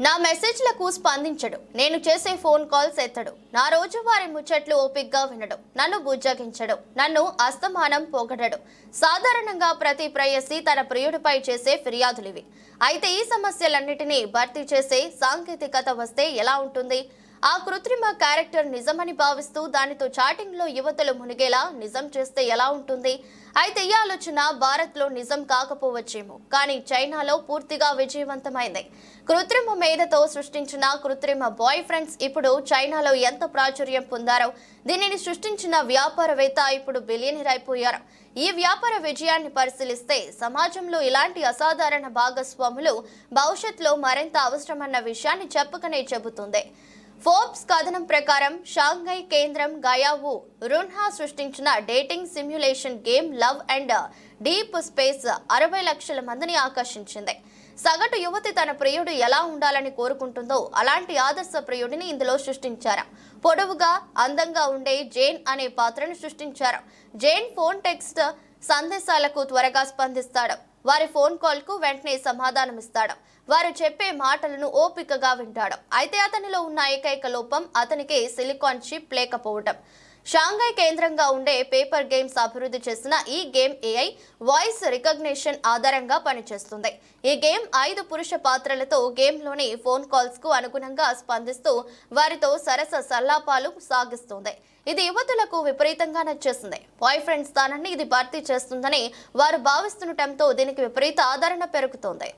నా మెసేజ్లకు స్పందించడు, నేను చేసే ఫోన్ కాల్స్ ఎత్తడు, నా రోజువారీ ముచ్చట్లు ఓపిగ్గా వినడు, నన్ను బుజ్జగించడు, నన్ను అస్తమానం పొగడడు. సాధారణంగా ప్రతి ప్రేయసి తన ప్రియుడిపై చేసే ఫిర్యాదులివి. అయితే ఈ సమస్యలన్నిటినీ భర్తీ చేసే సాంకేతికత వస్తే ఎలా ఉంటుంది? ఆ కృత్రిమ క్యారెక్టర్ నిజమని భావిస్తూ దానితో చాటింగ్ లో యువతలు మునిగేలా నిజం చేస్తే ఎలా ఉంటుంది? అయితే ఈ ఆలోచన భారత్ లో నిజం కాకపోవచ్చేమో, కానీ చైనాలో పూర్తిగా విజయవంతమైంది. కృత్రిమ మేధతో సృష్టించిన కృత్రిమ బాయ్ ఫ్రెండ్స్ ఇప్పుడు చైనాలో ఎంత ప్రాచుర్యం పొందారో, దీనిని సృష్టించిన వ్యాపారవేత్త ఇప్పుడు బిలియనీర్ అయిపోయారు. ఈ వ్యాపార విజయాన్ని పరిశీలిస్తే సమాజంలో ఇలాంటి అసాధారణ భాగస్వాములు భవిష్యత్తులో మరింత అవసరమన్న విషయాన్ని చెప్పకనే చెబుతుంది. ఫోర్బ్స్ కథనం ప్రకారం షాంఘై కేంద్రం గయావు రున్హా సృష్టించిన dating simulation game love and deep space 60 లక్షల మందిని ఆకర్షించింది. సగటు యువతి తన ప్రియుడు ఎలా ఉండాలని కోరుకుంటుందో అలాంటి ఆదర్శ ప్రియుడిని ఇందులో సృష్టించారు. పొడవుగా అందంగా ఉండే జేన్ అనే పాత్రను సృష్టించారు. జేన్ ఫోన్ టెక్స్ట్ సందేశాలకు త్వరగా స్పందిస్తాడు. వారి ఫోన్ కాల్ కు వెంటనే సమాధానమిస్తాడు. వారు చెప్పే మాటలను ఓపికగా వింటాడు. అయితే అతనిలో ఉన్న ఏకైక లోపం అతనికి సిలికాన్ చిప్ లేకపోవటం. షాంఘై కేంద్రంగా ఉండే పేపర్ గేమ్స్ అభివృద్ధి చేసిన ఈ గేమ్ ఏఐ వాయిస్ రికగ్నిషన్ ఆధారంగా పనిచేస్తుంది. ఈ గేమ్ 5 పురుష పాత్రలతో గేమ్లోని ఫోన్ కాల్స్ కు అనుగుణంగా స్పందిస్తూ వారితో సరస సల్లాపాలు సాగిస్తుంది. ఇది యువతులకు విపరీతంగా నచ్చేసింది. బాయ్ ఫ్రెండ్ స్థానాన్ని ఇది భర్తీ చేస్తుందని వారు భావిస్తుండటంతో దీనికి విపరీత ఆదరణ పెరుగుతోంది.